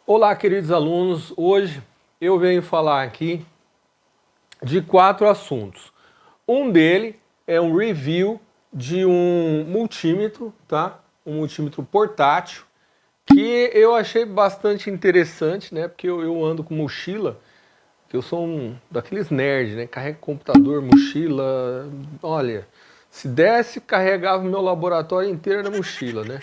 Olá, queridos alunos. Hoje eu venho falar aqui de 4 assuntos. Um dele é um review de um multímetro, tá? Um multímetro portátil que eu achei bastante interessante, né? Porque eu ando com mochila, que eu sou um daqueles nerds, né? Carrego computador, mochila. Olha, se desse, carregava o meu laboratório inteiro na mochila, né?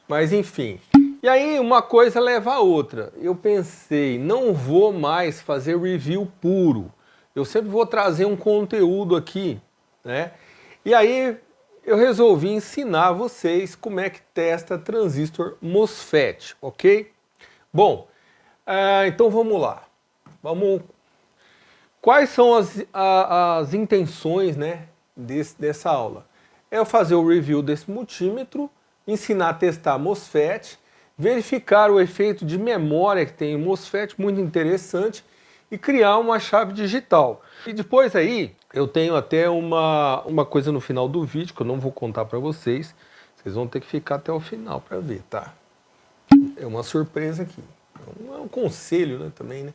Mas enfim. E aí uma coisa leva a outra. Eu pensei, não vou mais fazer review puro. Eu sempre vou trazer um conteúdo aqui, né? E aí eu resolvi ensinar vocês como é que testa transistor MOSFET, ok? Bom, então vamos lá. Quais são as intenções, né, dessa aula? É eu fazer o review desse multímetro, ensinar a testar MOSFET, verificar o efeito de memória que tem o MOSFET, muito interessante, e criar uma chave digital. E depois aí, eu tenho até uma coisa no final do vídeo, que eu não vou contar para vocês, vocês vão ter que ficar até o final para ver, tá? É uma surpresa aqui. É um conselho, né, também, né?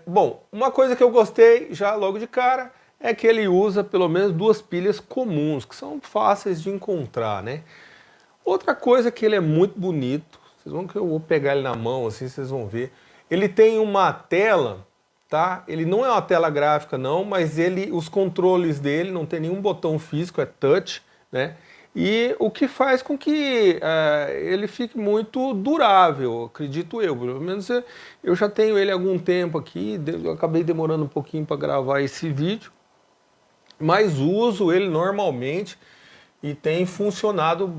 Bom, uma coisa que eu gostei já logo de cara é que ele usa pelo menos 2 pilhas comuns, que são fáceis de encontrar, né? Outra coisa que ele é muito bonito, vocês vão que eu vou pegar ele na mão assim, vocês vão ver. Ele tem uma tela, tá? Ele não é uma tela gráfica não, mas os controles dele não tem nenhum botão físico, é touch, né? E o que faz com que ele fique muito durável, acredito eu. Pelo menos eu já tenho ele há algum tempo aqui, eu acabei demorando um pouquinho para gravar esse vídeo, mas uso ele normalmente e tem funcionado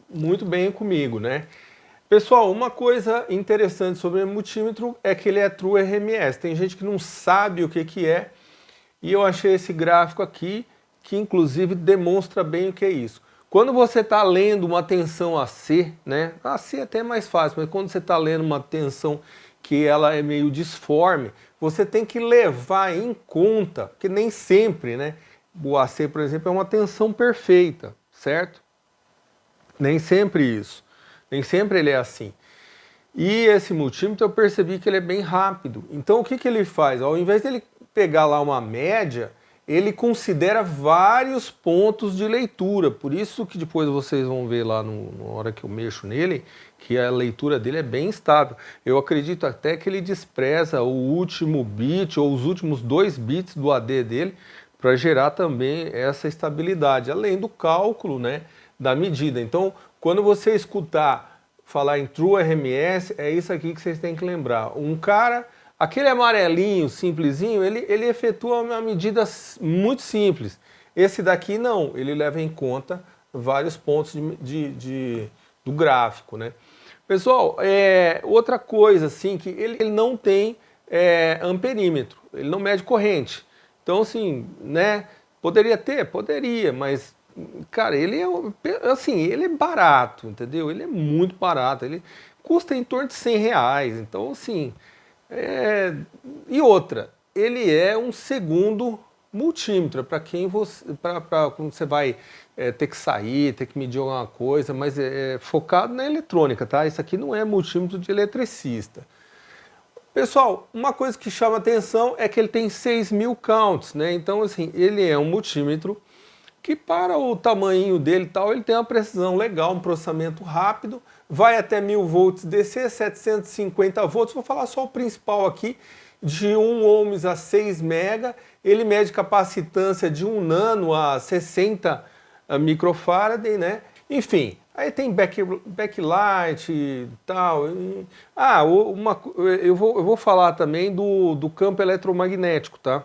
muito bem comigo, né? Pessoal, uma coisa interessante sobre o multímetro é que ele é True RMS. Tem gente que não sabe o que é, e eu achei esse gráfico aqui, que inclusive demonstra bem o que é isso. Quando você está lendo uma tensão AC, né? AC até é mais fácil, mas quando você está lendo uma tensão que ela é meio disforme, você tem que levar em conta que nem sempre, né? O AC, por exemplo, é uma tensão perfeita, certo? Nem sempre isso. Nem sempre ele é assim. E esse multímetro eu percebi que ele é bem rápido. Então o que ele faz? Ao invés dele pegar lá uma média, ele considera vários pontos de leitura. Por isso que depois vocês vão ver lá na hora que eu mexo nele, que a leitura dele é bem estável. Eu acredito até que ele despreza o último bit ou os últimos 2 bits do AD dele para gerar também essa estabilidade, além do cálculo, né, da medida. Então, quando você escutar falar em True RMS, é isso aqui que vocês têm que lembrar. Um cara, aquele amarelinho, simplesinho, ele efetua uma medida muito simples. Esse daqui não, ele leva em conta vários pontos do gráfico, né? Pessoal, outra coisa assim, que ele não tem amperímetro, ele não mede corrente. Então, assim, né, poderia ter? Poderia, mas cara, ele é assim, ele é barato, entendeu? Ele é muito barato, ele custa em torno de R$ 100. Então, assim, e outra, ele é um segundo multímetro para quem para quando você vai ter que sair, ter que medir alguma coisa, mas é focado na eletrônica, tá? Isso aqui não é multímetro de eletricista. Pessoal, uma coisa que chama atenção é que ele tem 6.000 counts, né? Então, assim, ele é um multímetro que para o tamanho dele e tal, ele tem uma precisão legal, um processamento rápido, vai até 1000 volts DC, 750 volts, vou falar só o principal aqui, de 1 ohms a 6 mega, ele mede capacitância de 1 nano a 60 microfarad, né? Enfim, aí tem backlight e tal. Eu vou falar também do campo eletromagnético, tá?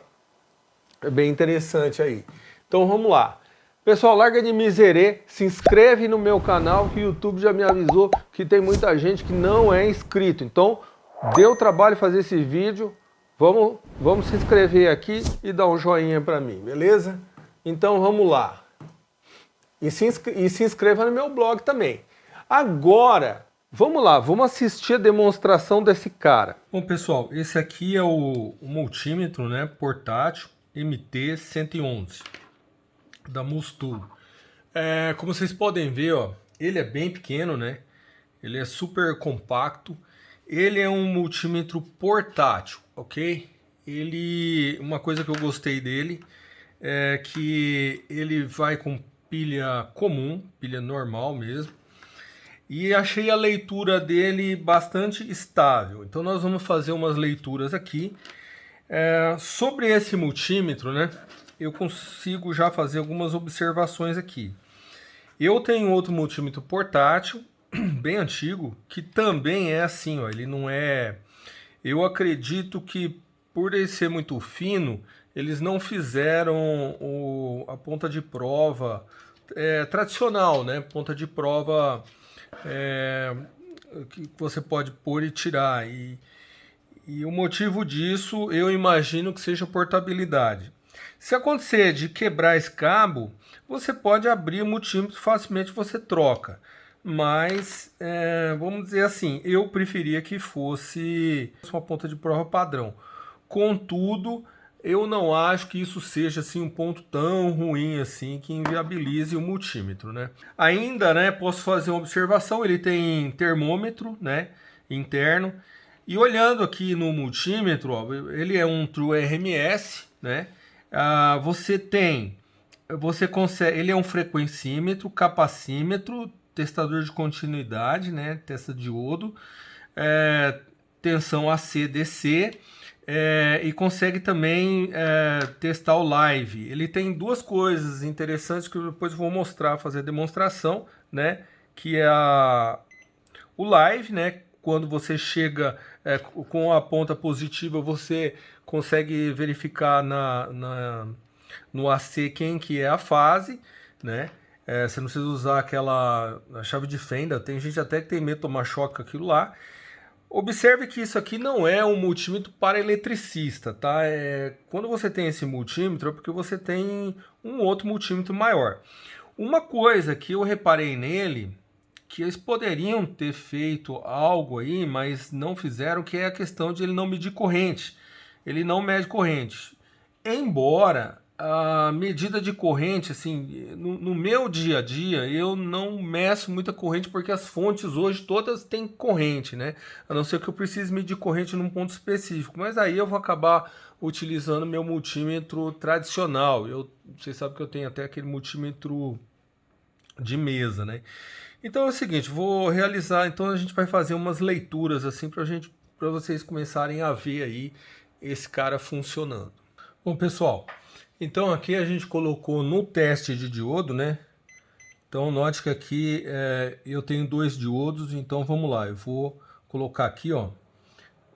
É bem interessante aí. Então vamos lá. Pessoal, larga de miserê, se inscreve no meu canal, que o YouTube já me avisou que tem muita gente que não é inscrito. Então, deu trabalho fazer esse vídeo, vamos se inscrever aqui e dar um joinha pra mim, beleza? Então vamos lá. E se inscreva no meu blog também. Agora, vamos lá, vamos assistir a demonstração desse cara. Bom, pessoal, esse aqui é o multímetro, né, portátil MT-111 da Mustool. Como vocês podem ver, ó, ele é bem pequeno, né? Ele é super compacto Ele é um multímetro portátil, ok? Uma coisa que eu gostei dele é que ele vai com pilha comum, pilha normal mesmo, e achei a leitura dele bastante estável. Então nós vamos fazer umas leituras aqui. Sobre esse multímetro, né? Eu consigo já fazer algumas observações aqui. Eu tenho outro multímetro portátil, bem antigo, que também é assim, ó, ele não é... Eu acredito que por ele ser muito fino, eles não fizeram a ponta de prova tradicional, né? Ponta de prova que você pode pôr e tirar. E o motivo disso, eu imagino que seja portabilidade. Se acontecer de quebrar esse cabo, você pode abrir o multímetro, facilmente você troca. Mas, vamos dizer assim, eu preferia que fosse uma ponta de prova padrão. Contudo, eu não acho que isso seja assim, um ponto tão ruim assim que inviabilize o multímetro, né? Ainda, né, posso fazer uma observação, ele tem termômetro, né, interno. E olhando aqui no multímetro, ó, ele é um True RMS, né? Você consegue, ele é um frequencímetro, capacímetro, testador de continuidade, né? Testa diodo, tensão AC/DC, e consegue também testar o live. Ele tem duas coisas interessantes que eu depois vou mostrar, fazer a demonstração, né? Que é o live, né? Quando você chega com a ponta positiva, você consegue verificar no AC quem que é a fase, né? Você não precisa usar aquela chave de fenda. Tem gente até que tem medo de tomar choque com aquilo lá. Observe que isso aqui não é um multímetro para eletricista, tá? Quando você tem esse multímetro é porque você tem um outro multímetro maior. Uma coisa que eu reparei nele, que eles poderiam ter feito algo aí, mas não fizeram, que é a questão de ele não medir corrente. Ele não mede corrente. Embora a medida de corrente, assim, no meu dia a dia, eu não meço muita corrente porque as fontes hoje todas têm corrente, né? A não ser que eu precise medir corrente num ponto específico. Mas aí eu vou acabar utilizando meu multímetro tradicional. Vocês sabem que eu tenho até aquele multímetro de mesa, né? Então é o seguinte, vou realizar, então a gente vai fazer umas leituras assim para vocês começarem a ver aí esse cara funcionando. Bom, pessoal, então aqui a gente colocou no teste de diodo, né? Então note que aqui eu tenho dois diodos, então vamos lá, eu vou colocar aqui, ó,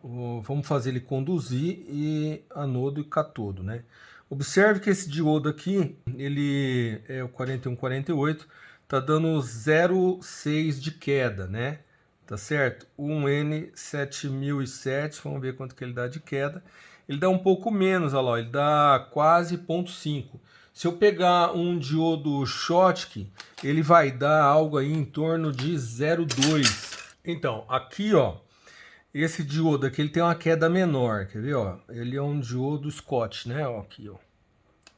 vamos fazer ele conduzir e anodo e catodo, né? Observe que esse diodo aqui, ele é o 4148, tá dando 0,6 de queda, né? Tá certo? 1N7007, vamos ver quanto que ele dá de queda. Ele dá um pouco menos, olha lá, ele dá quase 0,5. Se eu pegar um diodo Schottky, ele vai dar algo aí em torno de 0,2. Então, aqui, ó, esse diodo aqui, ele tem uma queda menor, quer ver, ó? Ele é um diodo Scott, né? Ó, aqui, ó.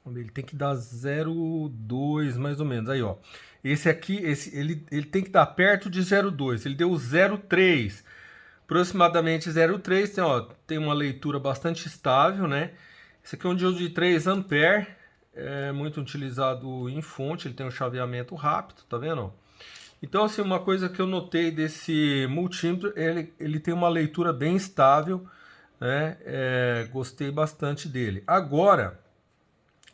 Ele tem que dar 0,2 mais ou menos, aí, ó. Esse aqui, ele tem que dar perto de 0,2, ele deu 0,3. Aproximadamente 0,3, tem uma leitura bastante estável, né? Esse aqui é um diodo de 3 ampere, é muito utilizado em fonte, ele tem um chaveamento rápido, tá vendo? Então, assim, uma coisa que eu notei desse multímetro, ele tem uma leitura bem estável, né? Gostei bastante dele. Agora,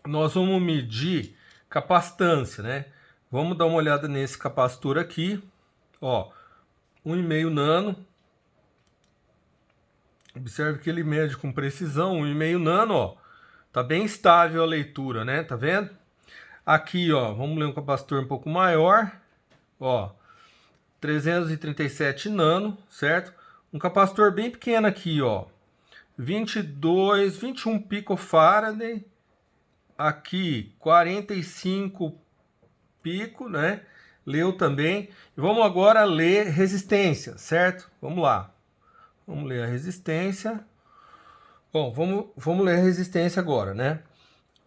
nós vamos medir capacitância, né? Vamos dar uma olhada nesse capacitor aqui, ó, 1,5 nano. Observe que ele mede com precisão, 1,5 nano, ó. Tá bem estável a leitura, né? Tá vendo? Aqui, ó, vamos ler um capacitor um pouco maior, ó, 337 nano, certo? Um capacitor bem pequeno aqui, ó, 21 picofarad, aqui 45 pico, né? Leu também. E vamos agora ler resistência, certo? Vamos lá. Vamos ler a resistência. Bom, vamos ler a resistência agora, né?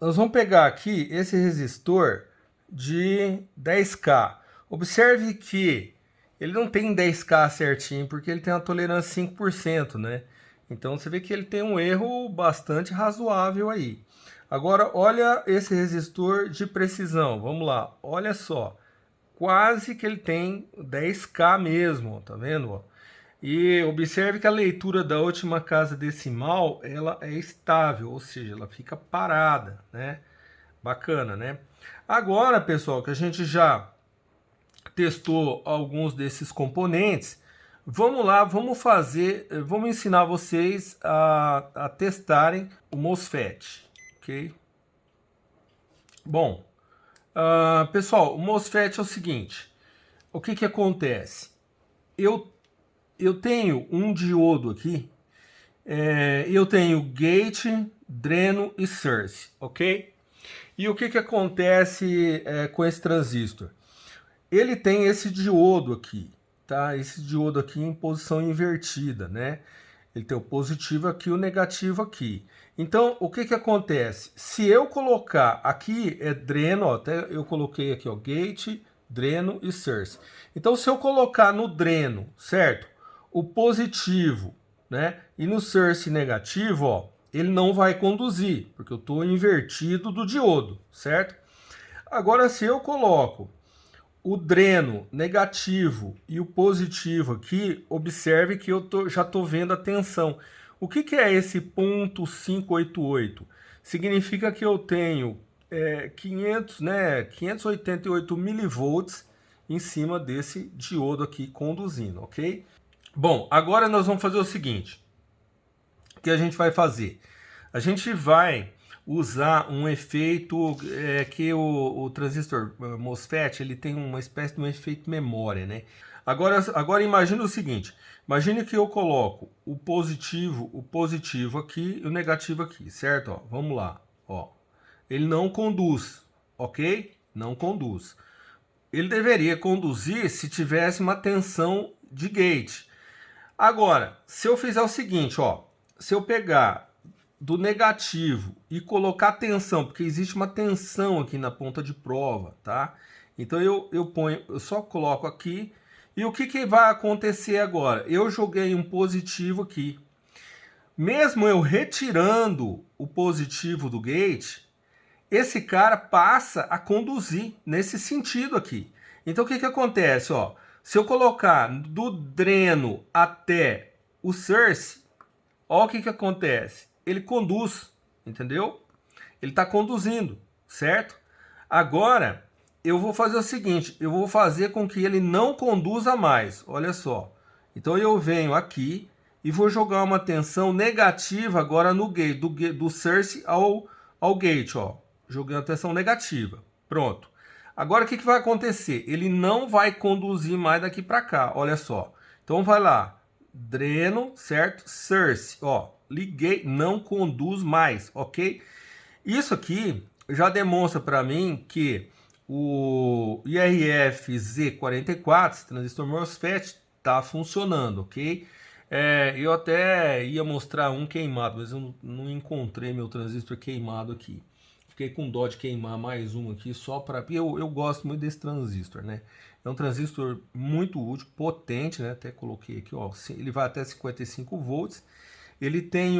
Nós vamos pegar aqui esse resistor de 10K. Observe que ele não tem 10K certinho, porque ele tem uma tolerância 5%, né? Então você vê que ele tem um erro bastante razoável aí. Agora, olha esse resistor de precisão. Vamos lá, olha só. Quase que ele tem 10K mesmo, tá vendo? Ó? E observe que a leitura da última casa decimal, ela é estável, ou seja, ela fica parada, né? Bacana, né? Agora, pessoal, que a gente já testou alguns desses componentes, vamos lá, vamos ensinar vocês a testarem o MOSFET, ok? Bom, pessoal, o MOSFET é o seguinte, o que que acontece? Eu tenho um diodo aqui, eu tenho gate, dreno e source, ok? E o que que acontece com esse transistor? Ele tem esse diodo aqui, tá? Esse diodo aqui em posição invertida, né? Ele tem o positivo aqui e o negativo aqui. Então, o que que acontece? Se eu colocar aqui, dreno, ó, até eu coloquei aqui, ó, gate, dreno e source. Então, se eu colocar no dreno, certo? O positivo, né? E no source negativo, ó, ele não vai conduzir, porque eu estou invertido do diodo, certo? Agora, se eu coloco o dreno negativo e o positivo aqui, observe que eu já estou vendo a tensão. O que que é esse ponto 588? Significa que eu tenho 588 milivolts em cima desse diodo aqui conduzindo, ok? Bom, agora nós vamos fazer o seguinte. O que a gente vai fazer? A gente vai usar um efeito que o transistor MOSFET ele tem uma espécie de um efeito memória, né? Agora imagine o seguinte, imagine que eu coloco o positivo aqui e o negativo aqui, certo? Ó, vamos lá, ó. Ele não conduz, ok? Não conduz. Ele deveria conduzir se tivesse uma tensão de gate. Agora, se eu fizer o seguinte, ó, se eu pegar do negativo e colocar tensão, porque existe uma tensão aqui na ponta de prova, tá? Então eu só coloco aqui, e o que que vai acontecer agora? Eu joguei um positivo aqui. Mesmo eu retirando o positivo do gate, esse cara passa a conduzir nesse sentido aqui. Então o que que acontece, ó? Se eu colocar do dreno até o source, ó o que que acontece. Ele conduz, entendeu? Ele está conduzindo, certo? Agora, eu vou fazer o seguinte, eu vou fazer com que ele não conduza mais, olha só. Então, eu venho aqui e vou jogar uma tensão negativa agora no gate, do source ao gate, ó. Jogando a tensão negativa, pronto. Agora, o que que vai acontecer? Ele não vai conduzir mais daqui para cá, olha só. Então, vai lá, dreno, certo? Source, ó. Liguei, não conduz mais, ok? Isso aqui já demonstra para mim que o IRF Z44, esse transistor MOSFET, está funcionando, ok? Eu até ia mostrar um queimado, mas eu não encontrei meu transistor queimado aqui. Fiquei com dó de queimar mais um aqui só para... Eu gosto muito desse transistor, né? É um transistor muito útil, potente, né? Até coloquei aqui, ó. Ele vai até 55 volts. Ele tem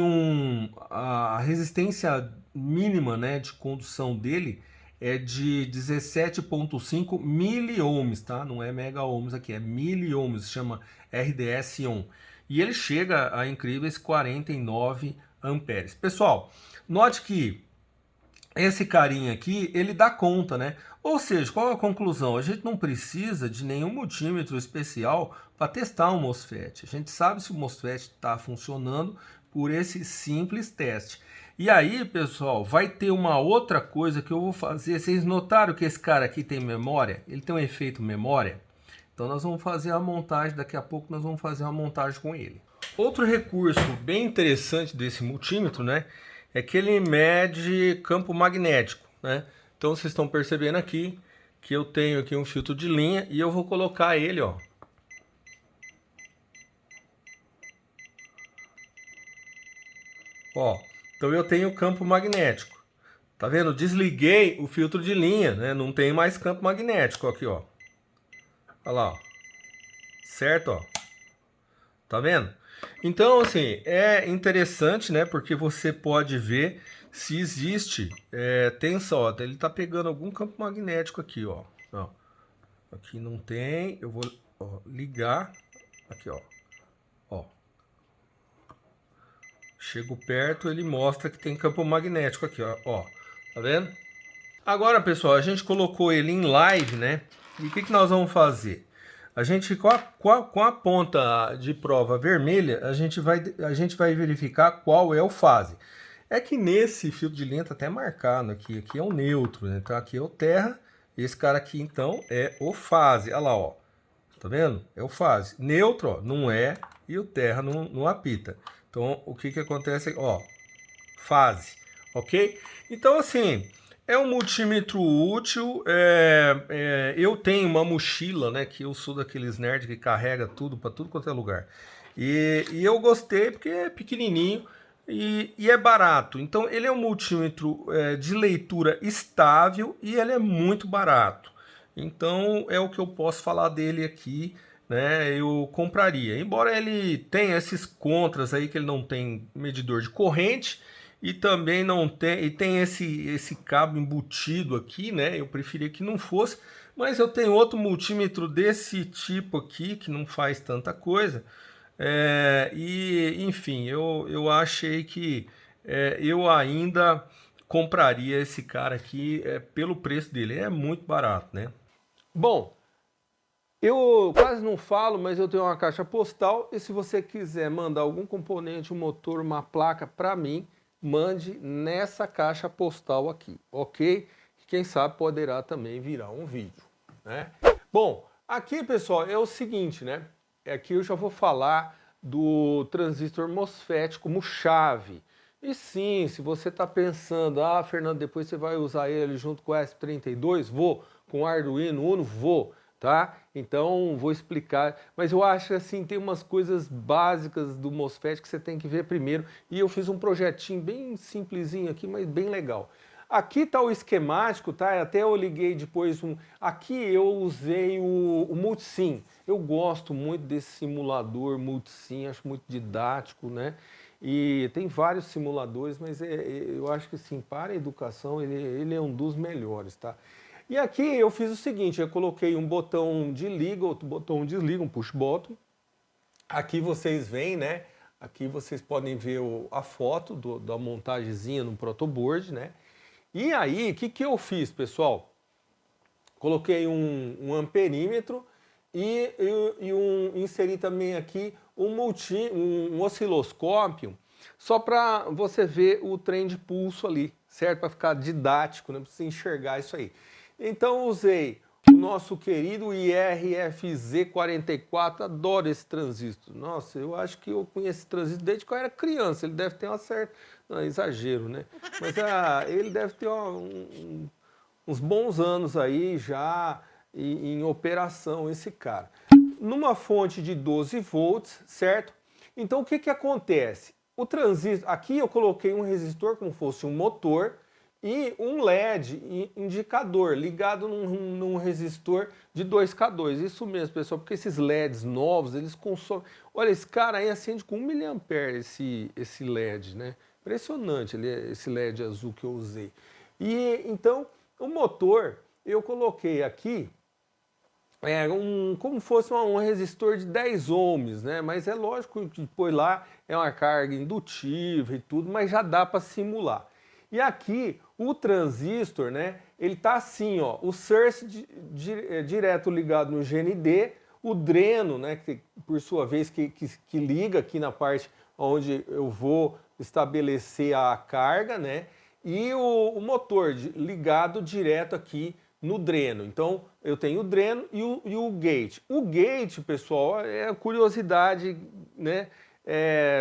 a resistência mínima, né, de condução dele é de 17,5 miliohms, tá? Não é mega ohms aqui, é miliohms, chama RDS-on. E ele chega a incríveis 49 amperes. Pessoal, note que esse carinha aqui, ele dá conta, né? Ou seja, qual é a conclusão? A gente não precisa de nenhum multímetro especial para testar um MOSFET. A gente sabe se o MOSFET está funcionando por esse simples teste. E aí, pessoal, vai ter uma outra coisa que eu vou fazer. Vocês notaram que esse cara aqui tem memória? Ele tem um efeito memória? Então nós vamos fazer a montagem, daqui a pouco nós vamos fazer uma montagem com ele. Outro recurso bem interessante desse multímetro, né? É que ele mede campo magnético, né? Então vocês estão percebendo aqui que eu tenho aqui um filtro de linha e eu vou colocar ele, ó. Ó, então eu tenho campo magnético. Tá vendo? Desliguei o filtro de linha, né? Não tem mais campo magnético aqui, ó. Olha lá, ó. certo? Ó, tá vendo? Então, assim, é interessante, né? Porque você pode ver se existe tensão. Ó, ele tá pegando algum campo magnético aqui, ó. Ó, aqui não tem. Eu vou ligar. Aqui, ó. Ó. Chego perto, ele mostra que tem campo magnético aqui, ó. Ó, tá vendo? Agora, pessoal, a gente colocou ele em live, né? E o que nós vamos fazer? A gente, com a ponta de prova vermelha, a gente vai verificar qual é o fase. É que nesse filtro de linha tá até marcado aqui. Aqui é o neutro, né? Então aqui é o terra. Esse cara aqui, então, é o fase. Olha lá, ó. Tá vendo? É o fase. Neutro, ó, não é. E o terra não apita. Então, o que acontece? Ó, fase. Ok? Então, assim, é um multímetro útil. Eu tenho uma mochila, né? Que eu sou daqueles nerds que carrega tudo para tudo quanto é lugar. E eu gostei porque é pequenininho e é barato. Então, ele é um multímetro de leitura estável e ele é muito barato. Então, é o que eu posso falar dele aqui, né? Eu compraria. Embora ele tenha esses contras aí, que ele não tem medidor de corrente e também não tem, e tem esse cabo embutido aqui, né? Eu preferia que não fosse, mas eu tenho outro multímetro desse tipo aqui, que não faz tanta coisa. Enfim, eu achei que eu ainda compraria esse cara aqui pelo preço dele. É muito barato, né? Bom, eu quase não falo, mas eu tenho uma caixa postal e se você quiser mandar algum componente, um motor, uma placa para mim, mande nessa caixa postal aqui, ok? Quem sabe poderá também virar um vídeo, né? Bom, aqui pessoal é o seguinte, né? Aqui eu já vou falar do transistor MOSFET como chave. E sim, se você está pensando, ah, Fernando, depois você vai usar ele junto com o S32, vou, com o Arduino Uno, vou, tá? Então vou explicar, mas eu acho assim, tem umas coisas básicas do MOSFET que você tem que ver primeiro, e eu fiz um projetinho bem simplesinho aqui, mas bem legal. Aqui está o esquemático, tá? Até eu liguei depois Aqui eu usei o Multisim. Eu gosto muito desse simulador Multisim, acho muito didático, né? E tem vários simuladores, mas eu acho que sim, para a educação ele é um dos melhores, tá? E aqui eu fiz o seguinte, eu coloquei um botão de liga, outro botão de desliga, um push button. Aqui vocês veem, né? Aqui vocês podem ver a foto da montagemzinha no protoboard, né? E aí, o que eu fiz, pessoal? Coloquei um amperímetro e inseri também aqui um osciloscópio, só para você ver o trem de pulso ali, certo? Para ficar didático, né? Para você enxergar isso aí. Então usei o nosso querido IRFZ44, adoro esse transistor. Nossa, eu acho que eu conheço esse transistor desde que eu era criança, ele deve ter uma certa... Não, exagero, né? Mas ele deve ter uns bons anos aí já em operação, esse cara. Numa fonte de 12 volts, certo? Então o que acontece? O transistor, aqui eu coloquei um resistor como fosse um motor e um LED indicador ligado num resistor de 2K2. Isso mesmo, pessoal, porque esses LEDs novos, eles consomem... Olha, esse cara aí acende com 1 mA esse LED, né? Impressionante esse LED azul que eu usei. E então, o motor, eu coloquei aqui como fosse um resistor de 10 ohms, né? Mas é lógico que depois lá é uma carga indutiva e tudo, mas já dá para simular. E aqui o transistor, né? Ele tá assim, ó, o source direto ligado no GND, o dreno, né? Que por sua vez que liga aqui na parte onde eu vou estabelecer a carga, né? E o motor ligado direto aqui no dreno. Então eu tenho o dreno e o gate. O gate, pessoal, é curiosidade, né?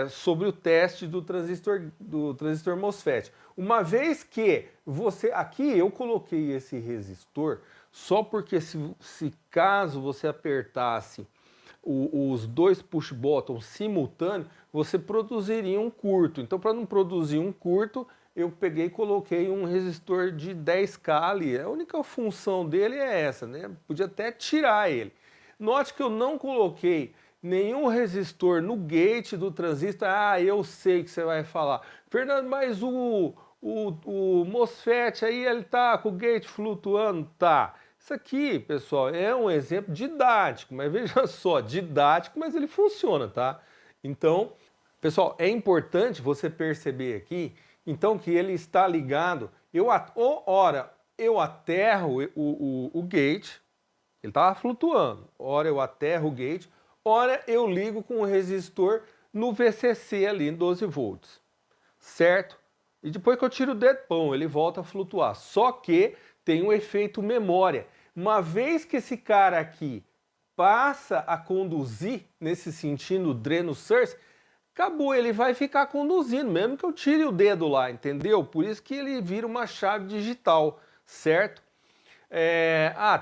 Sobre o teste do transistor MOSFET. Uma vez que aqui eu coloquei esse resistor só porque se caso você apertasse os dois push buttons simultâneos, você produziria um curto. Então, para não produzir um curto, eu peguei e coloquei um resistor de 10K ali. A única função dele é essa, né? Podia até tirar ele. Note que eu não coloquei nenhum resistor no gate do transistor. Ah, eu sei que você vai falar. Fernando, mas o MOSFET aí, ele tá com o gate flutuando? Tá. Isso aqui, pessoal, é um exemplo didático, mas veja só, didático, mas ele funciona, tá? Então, pessoal, é importante você perceber aqui, então, que ele está ligado. Ora, eu aterro o gate, ele estava flutuando. Ora, eu aterro o gate, ora, eu ligo com o resistor no VCC ali, em 12 volts, certo? E depois que eu tiro o dedo, pão, ele volta a flutuar. Só que tem um efeito memória. Uma vez que esse cara aqui passa a conduzir nesse sentido dreno source, acabou, ele vai ficar conduzindo, mesmo que eu tire o dedo lá, entendeu? Por isso que ele vira uma chave digital, certo?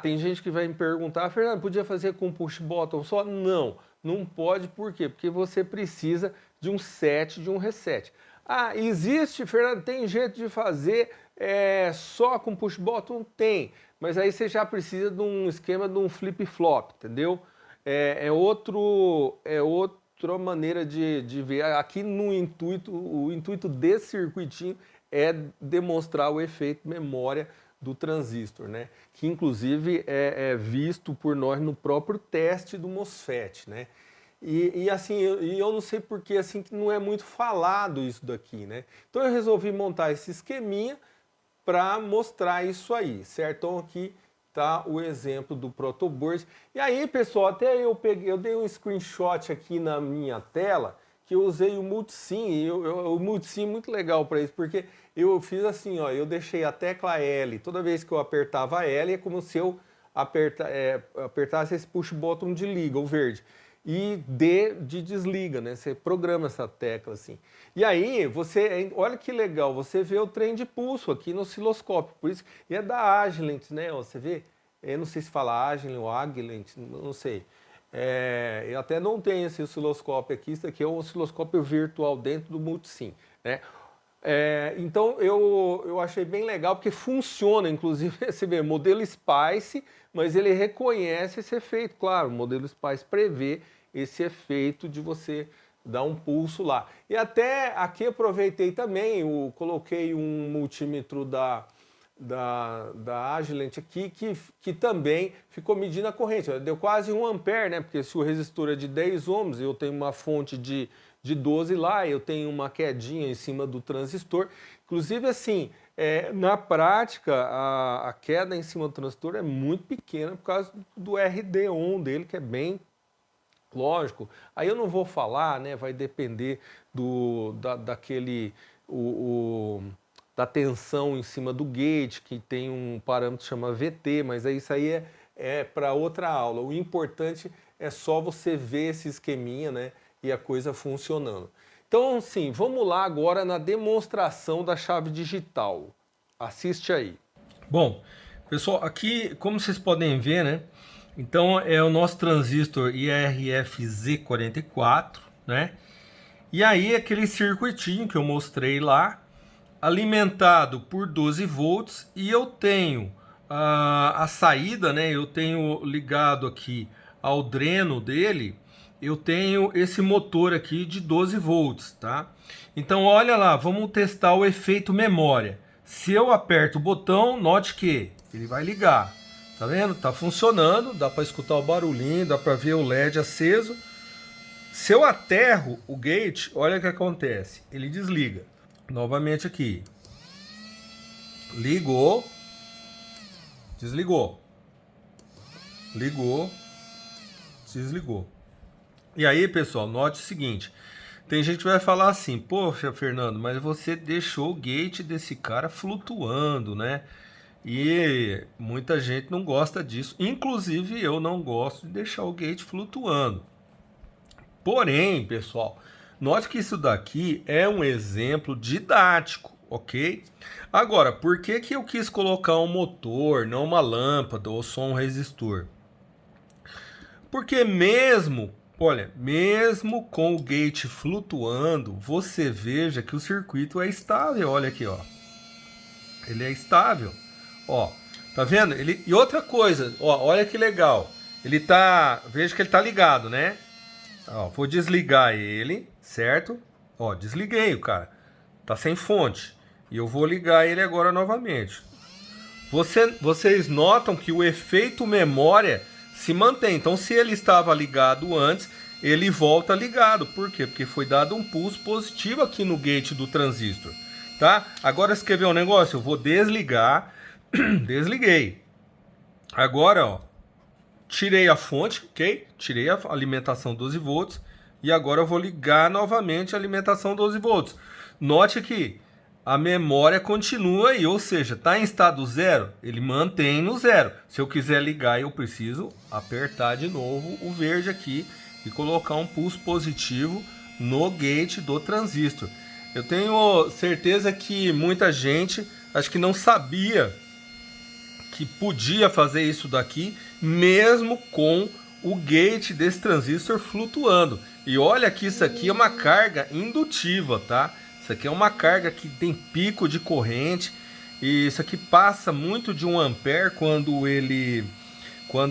Tem gente que vai me perguntar, Fernando, podia fazer com push button só? Não, não pode, por quê? Porque você precisa de um set, de um reset. Ah, existe, Fernando, tem jeito de fazer só com push button? Tem, mas aí você já precisa de um esquema de um flip-flop, entendeu? Outra maneira de ver. Aqui no intuito, o intuito desse circuitinho é demonstrar o efeito memória do transistor, né? Que inclusive é visto por nós no próprio teste do MOSFET, né? Assim, eu não sei porque assim que não é muito falado isso daqui, né? Então eu resolvi montar esse esqueminha para mostrar isso aí, certo? Então aqui tá o exemplo do protoboard. E aí, pessoal, até eu dei um screenshot aqui na minha tela que eu usei o Multisim, e o Multisim é muito legal para isso, porque eu fiz assim, ó, eu deixei a tecla L, toda vez que eu apertava L é como se eu apertasse esse push button de liga, o verde, e D de desliga, né? Você programa essa tecla assim. E aí, olha que legal, você vê o trem de pulso aqui no osciloscópio, por isso, e é da Agilent, né? Você vê, eu não sei se fala Agilent ou Agilent, não sei. Eu até não tenho esse osciloscópio aqui, isso aqui é um osciloscópio virtual dentro do Multisim, né? Então eu achei bem legal porque funciona, inclusive, você vê, modelo SPICE, mas ele reconhece esse efeito, claro, o modelo SPICE prevê esse efeito de você dar um pulso lá. E até aqui aproveitei também, coloquei um multímetro da Agilent aqui, que também ficou medindo a corrente, deu quase 1 ampere, né? Porque se o resistor é de 10 ohms, eu tenho uma fonte de 12 lá, eu tenho uma quedinha em cima do transistor. Inclusive, assim, na prática, a queda em cima do transistor é muito pequena por causa do RD-on dele, que é bem lógico. Aí eu não vou falar, né? Vai depender da tensão em cima do gate, que tem um parâmetro que chama VT, mas isso aí é para outra aula. O importante é só você ver esse esqueminha, né, e a coisa funcionando. Então, sim, vamos lá agora na demonstração da chave digital. Assiste aí. Bom, pessoal, aqui, como vocês podem ver, né, então é o nosso transistor IRF-Z44, né, e aí aquele circuitinho que eu mostrei lá, alimentado por 12 volts, e eu tenho a saída, né? Eu tenho ligado aqui ao dreno dele, eu tenho esse motor aqui de 12 volts, tá? Então olha lá, vamos testar o efeito memória. Se eu aperto o botão, note que ele vai ligar, tá vendo? Tá funcionando, dá para escutar o barulhinho, dá para ver o LED aceso. Se eu aterro o gate, olha o que acontece, ele desliga. Novamente aqui. Ligou. Desligou. Ligou. Desligou. E aí, pessoal, note o seguinte. Tem gente que vai falar assim, poxa, Fernando, mas você deixou o gate desse cara flutuando, né? E muita gente não gosta disso. Inclusive, eu não gosto de deixar o gate flutuando. Porém, pessoal, note que isso daqui é um exemplo didático, ok? Agora, por que eu quis colocar um motor, não uma lâmpada ou só um resistor? Porque mesmo com o gate flutuando, você veja que o circuito é estável, olha aqui, ó. Ele é estável, ó. Tá vendo? E outra coisa, ó, olha que legal. ele tá, veja que ele tá ligado, né? Ó, vou desligar ele, certo? Ó, desliguei o cara, tá sem fonte. E eu vou ligar ele agora novamente. Vocês notam que o efeito memória se mantém. Então, se ele estava ligado antes, ele volta ligado. Por quê? Porque foi dado um pulso positivo aqui no gate do transistor. Tá? Agora, se quer ver um negócio, eu vou desligar. Desliguei. Agora, ó, tirei a fonte, ok? Tirei a alimentação 12 volts. E agora eu vou ligar novamente a alimentação 12 volts. Note que a memória continua aí, ou seja, está em estado zero, ele mantém no zero. Se eu quiser ligar, eu preciso apertar de novo o verde aqui e colocar um pulso positivo no gate do transistor. Eu tenho certeza que muita gente acho que não sabia que podia fazer isso daqui, mesmo com o gate desse transistor flutuando. E olha que isso aqui é uma carga indutiva, tá? Isso aqui é uma carga que tem pico de corrente e isso aqui passa muito de 1 ampere quando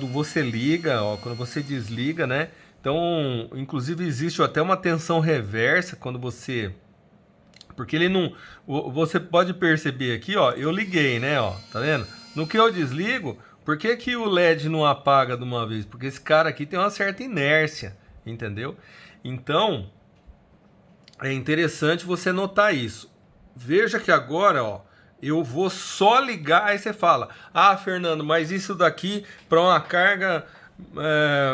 você liga, ó, quando você desliga, né? Então, inclusive existe até uma tensão reversa quando você, porque ele não, você pode perceber aqui, ó, eu liguei, né, ó, tá vendo? No que eu desligo, por que que o LED não apaga de uma vez? Porque esse cara aqui tem uma certa inércia, entendeu? Então, é interessante você notar isso. Veja que agora, ó, eu vou só ligar, aí você fala, ah, Fernando, mas isso daqui para uma carga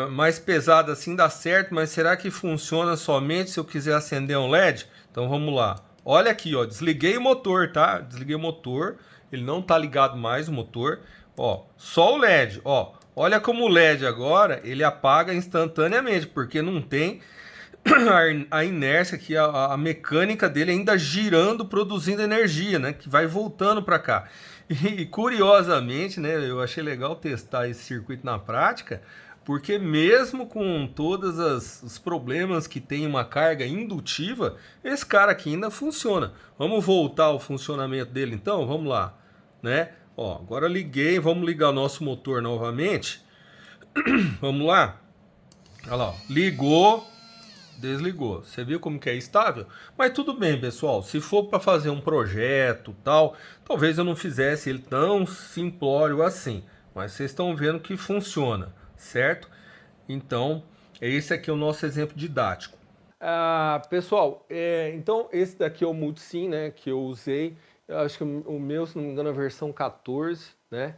mais pesada assim dá certo, mas será que funciona somente se eu quiser acender um LED? Então vamos lá. Olha aqui, ó, desliguei o motor, tá? Desliguei o motor, ele não tá ligado mais o motor. Ó, só o LED, ó. Olha como o LED agora, ele apaga instantaneamente, porque não tem a inércia aqui, a mecânica dele ainda girando, produzindo energia, né? Que vai voltando para cá. E curiosamente, né? Eu achei legal testar esse circuito na prática, porque mesmo com todos os problemas que tem uma carga indutiva, esse cara aqui ainda funciona. Vamos voltar ao funcionamento dele então? Vamos lá, né? Ó, agora liguei, vamos ligar o nosso motor novamente. Vamos lá. Olha lá, ó. Ligou, desligou. Você viu como que é estável? Mas tudo bem, pessoal. Se for para fazer um projeto tal, talvez eu não fizesse ele tão simplório assim. Mas vocês estão vendo que funciona, certo? Então, esse aqui é o nosso exemplo didático. Pessoal, então esse daqui é o Multisim, né, que eu usei. Eu acho que o meu, se não me engano, é a versão 14, né?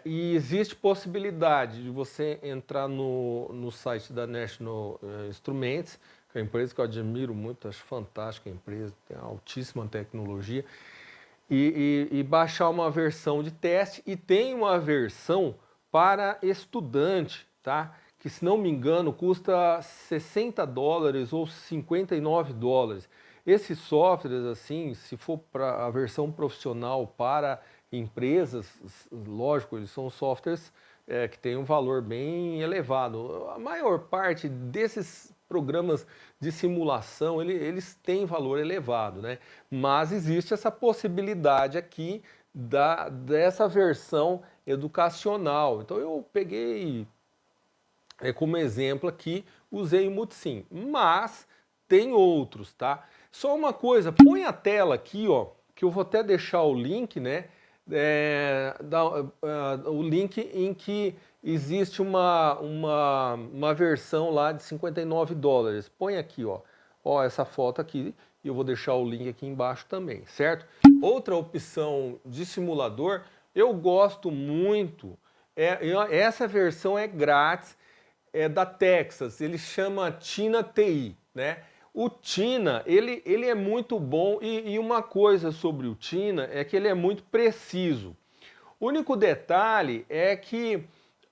E existe possibilidade de você entrar no site da National Instruments, que é uma empresa que eu admiro muito, acho fantástica a empresa, tem altíssima tecnologia, e baixar uma versão de teste, e tem uma versão para estudante, tá? Que, se não me engano, custa $60 ou $59. Esses softwares, assim, se for para a versão profissional para empresas, lógico, eles são softwares que têm um valor bem elevado. A maior parte desses programas de simulação, eles têm valor elevado, né? Mas existe essa possibilidade aqui dessa versão educacional. Então eu peguei como exemplo aqui, usei o Multisim, mas tem outros, tá? Só uma coisa, põe a tela aqui, ó, que eu vou até deixar o link, né? O link em que existe uma versão lá de $59. Põe aqui, ó, essa foto aqui, e eu vou deixar o link aqui embaixo também, certo? Outra opção de simulador, eu gosto muito, essa versão é grátis, é da Texas, ele chama Tina TI, né? O Tina, ele é muito bom e uma coisa sobre o Tina é que ele é muito preciso. O único detalhe é que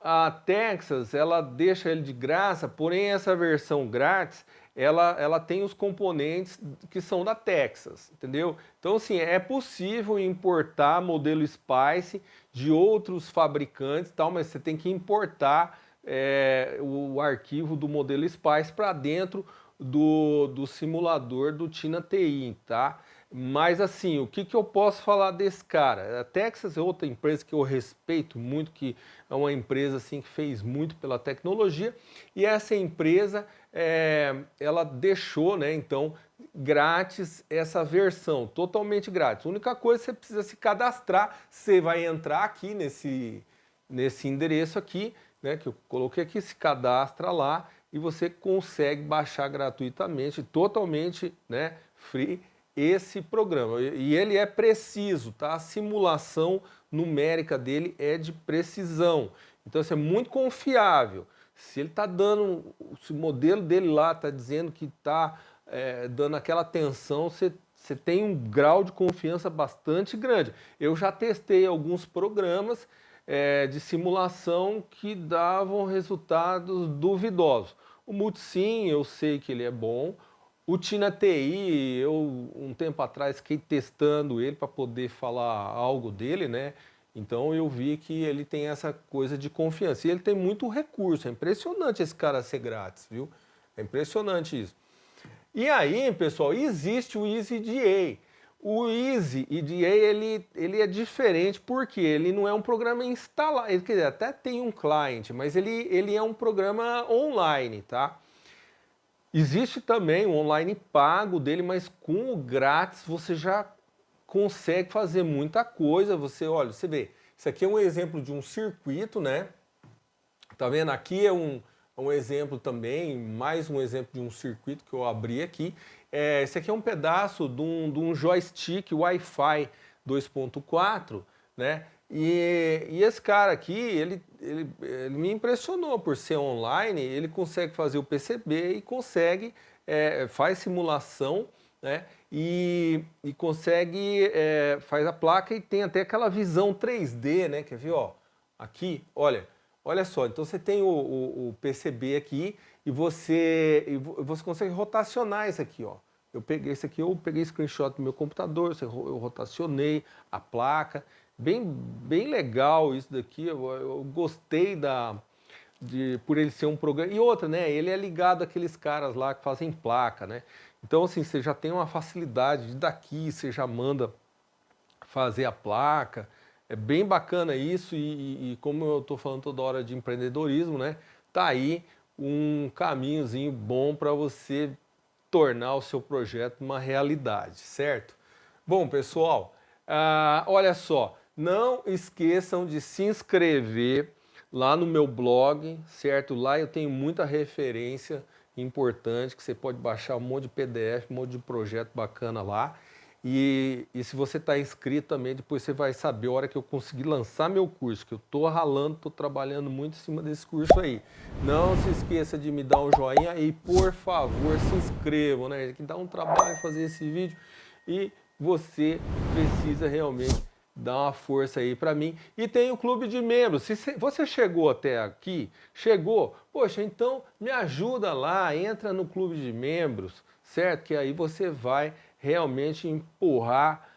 a Texas, ela deixa ele de graça, porém essa versão grátis, ela tem os componentes que são da Texas, entendeu? Então, assim, é possível importar modelo Spice de outros fabricantes, tal, mas você tem que importar o arquivo do modelo Spice para dentro do simulador do Tina TI, tá? Mas assim, o que, que eu posso falar desse cara? A Texas é outra empresa que eu respeito muito, que é uma empresa assim, que fez muito pela tecnologia, e essa empresa, ela deixou, né, então, grátis essa versão, totalmente grátis. A única coisa, você precisa se cadastrar, você vai entrar aqui nesse endereço aqui, né, que eu coloquei aqui, se cadastra lá, e você consegue baixar gratuitamente, totalmente, né, free, esse programa. E ele é preciso, tá? A simulação numérica dele é de precisão. Então, isso é muito confiável. Se ele está dando, se o modelo dele lá está dizendo que está dando aquela tensão, você tem um grau de confiança bastante grande. Eu já testei alguns programas de simulação que davam resultados duvidosos. O Multisim, eu sei que ele é bom. O Tina TI, eu um tempo atrás fiquei testando ele para poder falar algo dele, né? Então eu vi que ele tem essa coisa de confiança. E ele tem muito recurso, é impressionante esse cara ser grátis, viu? É impressionante isso. E aí, pessoal, existe o EasyDA. O EasyDA, ele é diferente porque ele não é um programa instalado, quer dizer, até tem um client, mas ele é um programa online, tá? Existe também um online pago dele, mas com o grátis você já consegue fazer muita coisa. Você, olha, você vê, isso aqui é um exemplo de um circuito, né? Tá vendo? Aqui é um exemplo também, mais um exemplo de um circuito que eu abri aqui. Esse aqui é um pedaço de um joystick Wi-Fi 2.4, né? E esse cara aqui, ele me impressionou por ser online, ele consegue fazer o PCB e consegue, faz simulação, né? E consegue, faz a placa e tem até aquela visão 3D, né? Quer ver, ó? Aqui, olha só, então você tem o PCB aqui e você consegue rotacionar isso aqui, ó. Eu peguei isso aqui, eu peguei screenshot do meu computador, eu rotacionei a placa, bem legal isso daqui, eu gostei por ele ser um programa. E outra, né, ele é ligado àqueles caras lá que fazem placa, né? Então assim, você já tem uma facilidade, daqui você já manda fazer a placa. É bem bacana isso e como eu estou falando toda hora de empreendedorismo, né? Tá aí um caminhozinho bom para você tornar o seu projeto uma realidade, certo? Bom, pessoal, olha só, não esqueçam de se inscrever lá no meu blog, certo? Lá eu tenho muita referência importante que você pode baixar um monte de PDF, um monte de projeto bacana lá. E se você está inscrito também, depois você vai saber a hora que eu conseguir lançar meu curso, que eu estou ralando, estou trabalhando muito em cima desse curso aí. Não se esqueça de me dar um joinha e, por favor, se inscrevam, né? Que dá um trabalho fazer esse vídeo e você precisa realmente dar uma força aí para mim. E tem o clube de membros. Se você chegou até aqui, poxa, então me ajuda lá, entra no clube de membros, certo? Que aí você vai realmente empurrar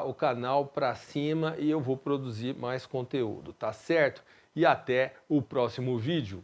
o canal para cima e eu vou produzir mais conteúdo, tá certo? E até o próximo vídeo.